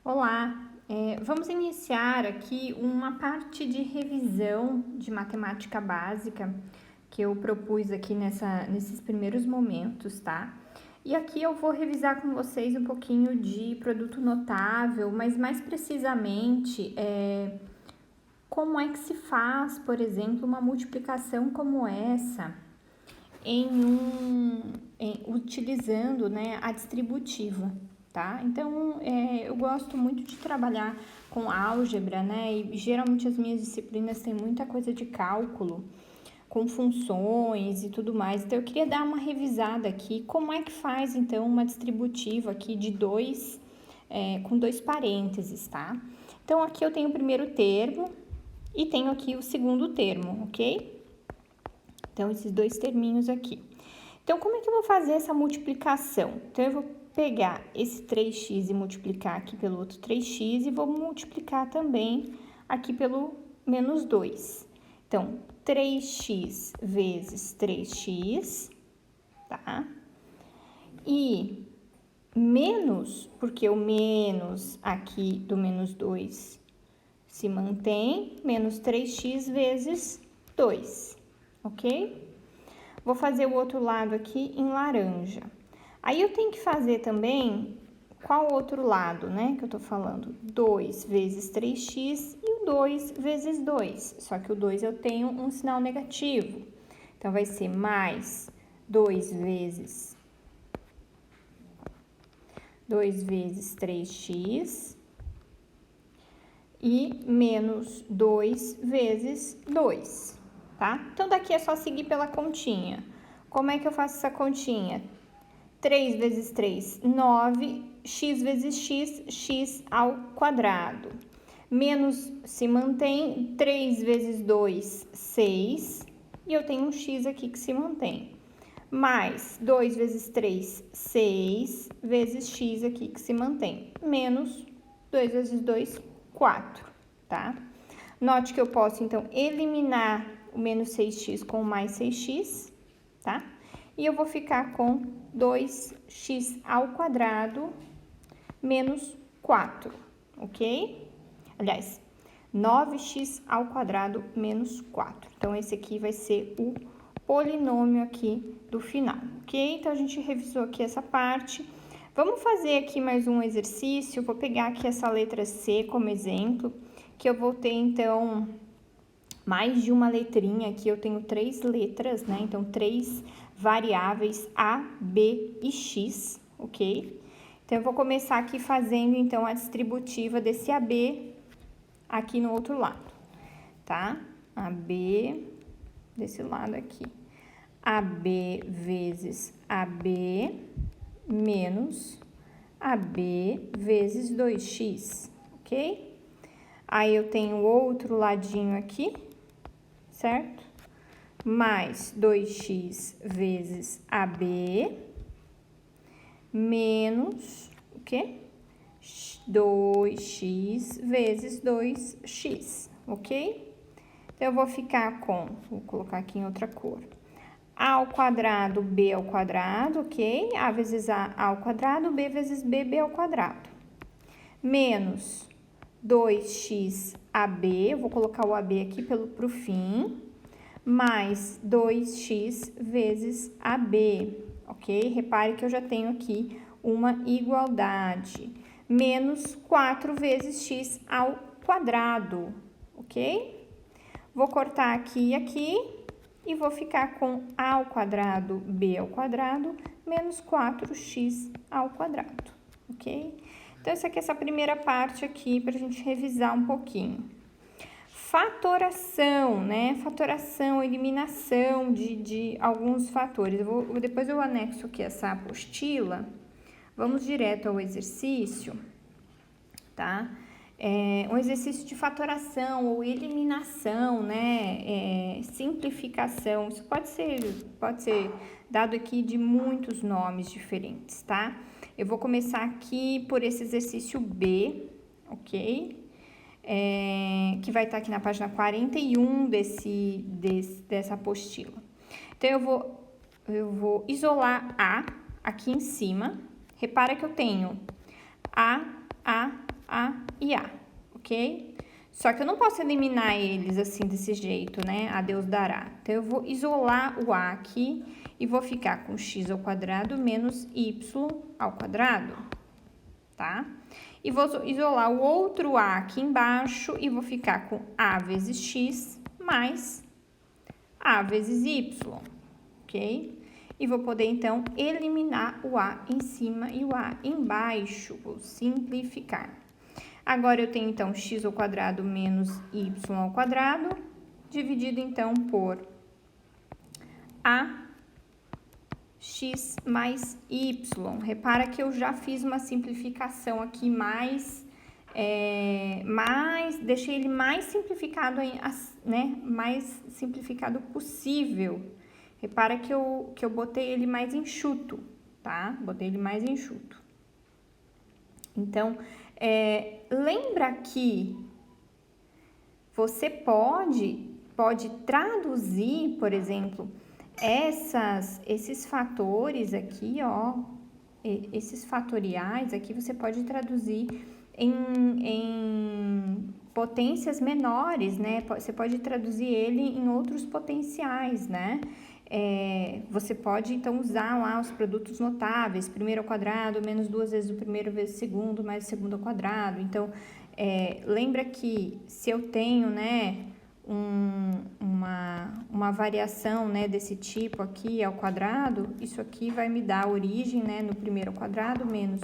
Olá, vamos iniciar aqui uma parte de revisão de matemática básica que eu propus aqui nesses primeiros momentos, tá? E aqui eu vou revisar com vocês um pouquinho de produto notável, mas mais precisamente como é que se faz, por exemplo, uma multiplicação como essa utilizando, né, a distributiva, tá? Então, eu gosto muito de trabalhar com álgebra, né? E geralmente as minhas disciplinas têm muita coisa de cálculo, com funções e tudo mais. Então, eu queria dar uma revisada aqui. Como é que faz, então, uma distributiva aqui de com dois parênteses, tá? Então, aqui eu tenho o primeiro termo e tenho aqui o segundo termo, ok? Então, esses dois terminhos aqui. Então, como é que eu vou fazer essa multiplicação? Então, eu vou pegar esse 3x e multiplicar aqui pelo outro 3x e vou multiplicar também aqui pelo menos 2. Então, 3x vezes 3x, tá? E menos, porque o menos aqui do menos 2 se mantém, menos 3x vezes 2, ok? Vou fazer o outro lado aqui em laranja. Aí eu tenho que fazer também, qual outro lado, né, que eu tô falando? 2 vezes 3x e o 2 vezes 2. Só que o 2 eu tenho um sinal negativo. Então, vai ser mais 2 vezes 3x e menos 2 vezes 2, tá? Então, daqui é só seguir pela continha. Como é que eu faço essa continha? 3 vezes 3, 9, x vezes x, x ao quadrado. Menos se mantém, 3 vezes 2, 6, e eu tenho um x aqui que se mantém. Mais 2 vezes 3, 6, vezes x aqui que se mantém. Menos 2 vezes 2, 4, tá? Note que eu posso, então, eliminar o menos 6x com o mais 6x, tá? E eu vou ficar com 2x ao quadrado menos 4, ok? Aliás, 9x ao quadrado menos 4. Então, esse aqui vai ser o polinômio aqui do final, ok? Então, a gente revisou aqui essa parte. Vamos fazer aqui mais um exercício. Vou pegar aqui essa letra C como exemplo, que eu vou ter, então, mais de uma letrinha aqui. Eu tenho 3 letras, né? Então, 3 variáveis A, B e X, ok? Então, eu vou começar aqui fazendo, então, a distributiva desse AB aqui no outro lado, tá? AB desse lado aqui. AB vezes AB menos AB vezes 2x, ok? Aí, eu tenho outro ladinho aqui, certo? Mais 2x vezes AB menos o quê? 2x vezes 2x, ok? Então, eu vou ficar com, vou colocar aqui em outra cor, a ao quadrado, b ao quadrado, ok? A vezes a ao quadrado, b vezes b, b ao quadrado. Menos 2x AB, eu vou colocar o AB aqui pro fim, mais 2x vezes AB, ok? Repare que eu já tenho aqui uma igualdade. Menos 4 vezes x ao quadrado, ok? Vou cortar aqui e aqui e vou ficar com a ao quadrado, b ao quadrado, menos 4x ao quadrado, ok? Então, essa aqui é essa primeira parte aqui para a gente revisar um pouquinho. Fatoração, né? Fatoração, eliminação de alguns fatores. Depois eu anexo aqui essa apostila. Vamos direto ao exercício, tá? Um exercício de fatoração ou eliminação, né? Simplificação. Isso pode ser dado aqui de muitos nomes diferentes, tá? Eu vou começar aqui por esse exercício B, ok? Que vai estar aqui na página 41 dessa apostila. Então, eu vou isolar A aqui em cima. Repara que eu tenho A, e A, ok? Só que eu não posso eliminar eles assim, desse jeito, né? A Deus dará. Então, eu vou isolar o A aqui e vou ficar com x ao quadrado menos y ao quadrado, tá? E vou isolar o outro A aqui embaixo e vou ficar com A vezes x mais A vezes y, ok? E vou poder, então, eliminar o A em cima e o A embaixo. Vou simplificar. Agora, eu tenho, então, x ao quadrado menos y ao quadrado, dividido, então, por a x mais y. Repara que eu já fiz uma simplificação aqui deixei ele mais simplificado, né? Mais simplificado possível. Repara que eu botei ele mais enxuto, tá? Botei ele mais enxuto. Então, lembra que você pode traduzir, por exemplo, esses fatores aqui, ó, esses fatoriais aqui, você pode traduzir em potências menores, né? Você pode traduzir ele em outros potenciais, né? Você pode, então, usar lá os produtos notáveis, primeiro ao quadrado, menos 2 vezes o primeiro vezes o segundo, mais o segundo ao quadrado. Então, lembra que se eu tenho, né, uma variação, né, desse tipo aqui ao quadrado, isso aqui vai me dar origem, né, no primeiro ao quadrado, menos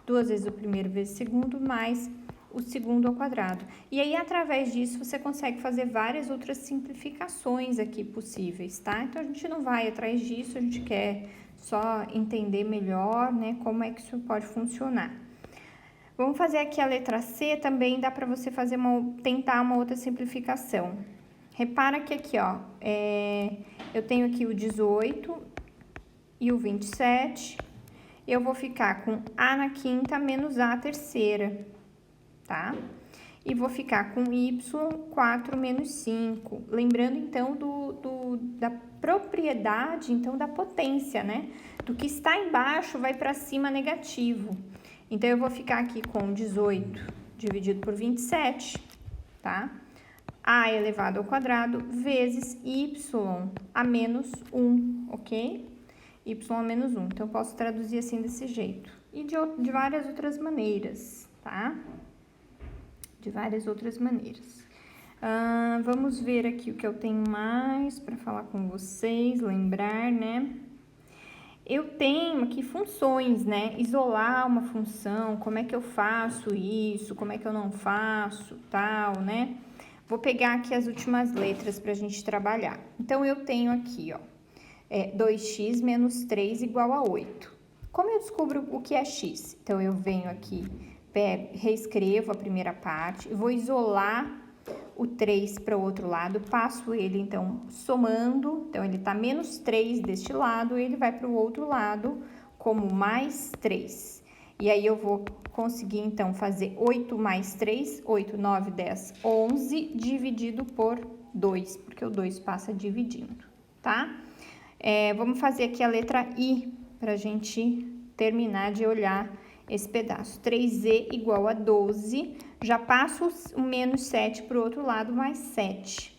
2 vezes o primeiro vezes o segundo, mais o segundo ao quadrado. E aí, através disso, você consegue fazer várias outras simplificações aqui possíveis, tá? Então, a gente não vai atrás disso, a gente quer só entender melhor, né, como é que isso pode funcionar. Vamos fazer aqui a letra C, também dá para você fazer tentar uma outra simplificação. Repara que aqui, ó, eu tenho aqui o 18 e o 27, eu vou ficar com A na quinta menos A terceira, tá? E vou ficar com y 4 menos 5. Lembrando, então, da propriedade, então, da potência, né? Do que está embaixo vai para cima negativo. Então, eu vou ficar aqui com 18 dividido por 27, tá? A elevado ao quadrado vezes y a menos 1, ok? Y a menos 1. Então, eu posso traduzir assim desse jeito. E de várias outras maneiras, tá? De várias outras maneiras. Vamos ver aqui o que eu tenho mais para falar com vocês, lembrar, né? Eu tenho aqui funções, né? Isolar uma função, como é que eu faço isso, como é que eu não faço, tal, né? Vou pegar aqui as últimas letras para a gente trabalhar. Então, eu tenho aqui, ó, 2x menos 3 igual a 8. Como eu descubro o que é x? Então, eu venho aqui, reescrevo a primeira parte, vou isolar o 3 para o outro lado, passo ele, então, somando, então, ele tá menos 3 deste lado, ele vai para o outro lado como mais 3. E aí, eu vou conseguir, então, fazer 8 mais 3, 8, 9, 10, 11, dividido por 2, porque o 2 passa dividindo, tá? Vamos fazer aqui a letra I, pra gente terminar de olhar esse pedaço. 3z igual a 12, já passo o menos 7 para o outro lado, mais 7.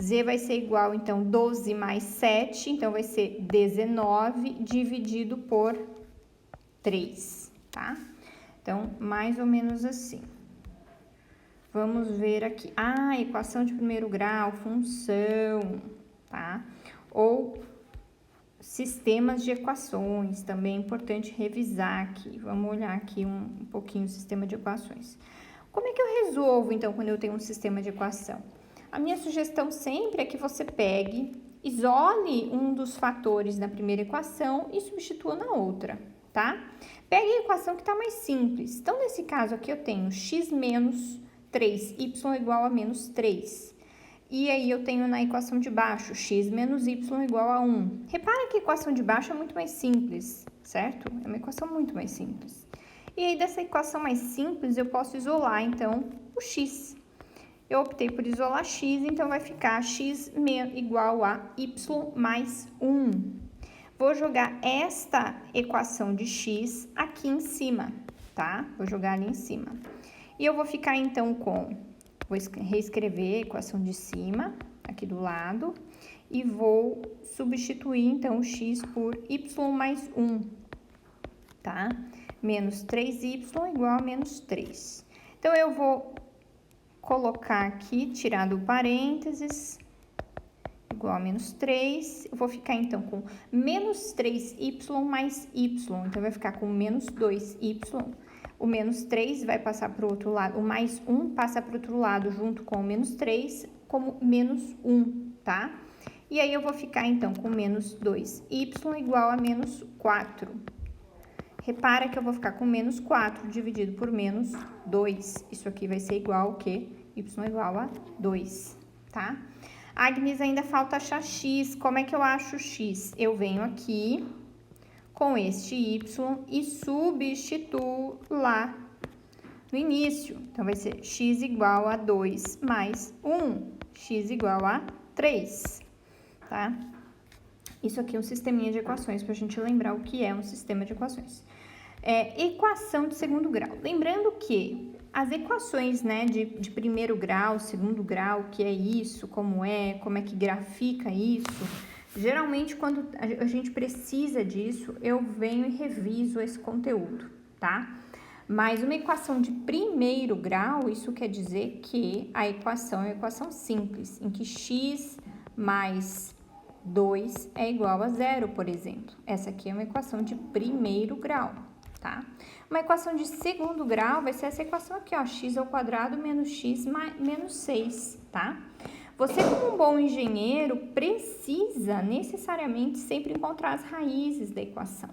Z vai ser igual, então, 12 mais 7, então, vai ser 19 dividido por 3, tá? Então, mais ou menos assim. Vamos ver aqui. Equação de primeiro grau, função, tá? Ou sistemas de equações, também é importante revisar aqui. Vamos olhar aqui um pouquinho o sistema de equações. Como é que eu resolvo, então, quando eu tenho um sistema de equação? A minha sugestão sempre é que você pegue, isole um dos fatores da primeira equação e substitua na outra, tá? Pegue a equação que está mais simples. Então, nesse caso aqui, eu tenho x menos 3y igual a menos 3. E aí, eu tenho na equação de baixo, x menos y igual a 1. Repara que a equação de baixo é muito mais simples, certo? É uma equação muito mais simples. E aí, dessa equação mais simples, eu posso isolar, então, o x. Eu optei por isolar x, então vai ficar x igual a y mais 1. Vou jogar esta equação de x aqui em cima, tá? Vou jogar ali em cima. E eu vou ficar, então, vou reescrever a equação de cima, aqui do lado, e vou substituir, então, o x por y mais 1, tá? Menos 3y igual a menos 3. Então, eu vou colocar aqui, tirar do parênteses, igual a menos 3. Eu vou ficar, então, com menos 3y mais y. Então, vai ficar com menos 2y. O menos 3 vai passar para o outro lado. O mais 1 passa para o outro lado, junto com o menos 3, como menos 1, tá? E aí, eu vou ficar, então, com menos 2y igual a menos 4. Repara que eu vou ficar com menos 4 dividido por menos 2. Isso aqui vai ser igual ao quê? Y igual a 2, tá? Agnes, ainda falta achar x. Como é que eu acho x? Eu venho aqui com este y e substituo lá no início. Então, vai ser x igual a 2 mais 1. X igual a 3, tá? Isso aqui é um sisteminha de equações, para a gente lembrar o que é um sistema de equações. Equação de segundo grau. Lembrando que as equações, né, de primeiro grau, segundo grau, que é isso, como é que grafica isso, geralmente quando a gente precisa disso, eu venho e reviso esse conteúdo, tá? Mas uma equação de primeiro grau, isso quer dizer que a equação é uma equação simples, em que x mais 2 é igual a 0, por exemplo. Essa aqui é uma equação de primeiro grau, tá? Uma equação de segundo grau vai ser essa equação aqui, ó, x ao quadrado menos x menos 6, tá? Você, como um bom engenheiro, precisa necessariamente sempre encontrar as raízes da equação.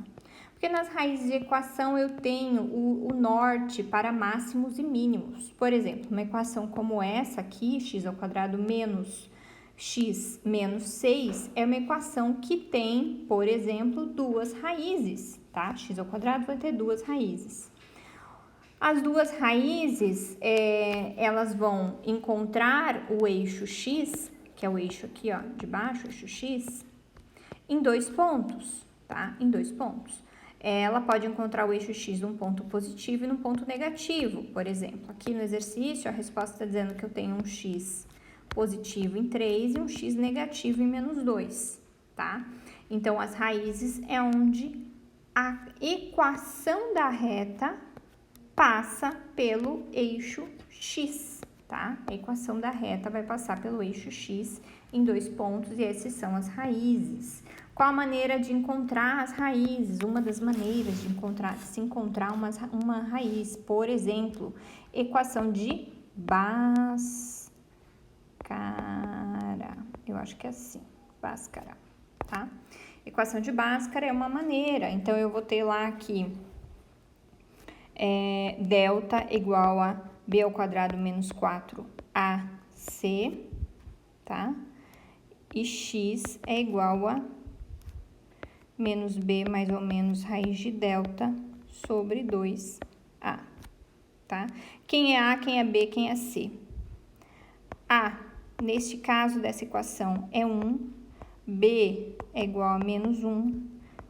Porque nas raízes de equação eu tenho o norte para máximos e mínimos. Por exemplo, uma equação como essa aqui, x ao quadrado menos x menos 6, é uma equação que tem, por exemplo, duas raízes, tá? X ao quadrado vai ter duas raízes. As duas raízes, elas vão encontrar o eixo x, que é o eixo aqui, ó, de baixo, o eixo x, em 2 pontos, tá? Em 2 pontos. Ela pode encontrar o eixo x num ponto positivo e num ponto negativo, por exemplo. Aqui no exercício, a resposta está dizendo que eu tenho um x positivo em 3 e um x negativo em menos 2, tá? Então, as raízes é onde a equação da reta passa pelo eixo x, tá? A equação da reta vai passar pelo eixo x em 2 pontos e esses são as raízes. Qual a maneira de encontrar as raízes? Uma das maneiras de se encontrar uma raiz, por exemplo, equação de Bhaskara. Eu acho que é assim, Bhaskara, tá? Equação de Bhaskara é uma maneira, então eu vou ter lá aqui delta igual a b ao quadrado menos 4ac, tá? E x é igual a menos b mais ou menos raiz de delta sobre 2a, tá? Quem é a, quem é b, quem é c? A, neste caso dessa equação, é 1, b é igual a menos 1,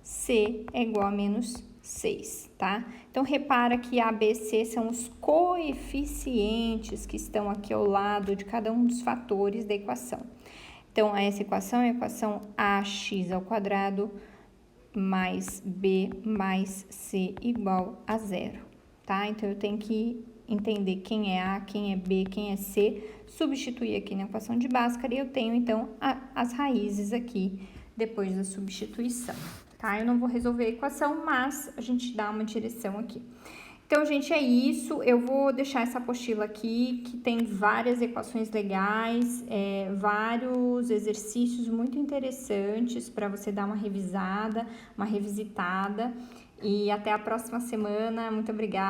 c é igual a menos 6, tá? Então, repara que A, B, C são os coeficientes que estão aqui ao lado de cada um dos fatores da equação. Então, essa equação é a equação ax ao quadrado mais b mais c igual a 0, tá? Então, eu tenho que entender quem é A, quem é B, quem é C, substituir aqui na equação de Bhaskara e eu tenho, então, as raízes aqui depois da substituição, tá? Eu não vou resolver a equação, mas a gente dá uma direção aqui. Então, gente, é isso. Eu vou deixar essa apostila aqui, que tem várias equações legais, vários exercícios muito interessantes para você dar uma revisada, uma revisitada. E até a próxima semana. Muito obrigada.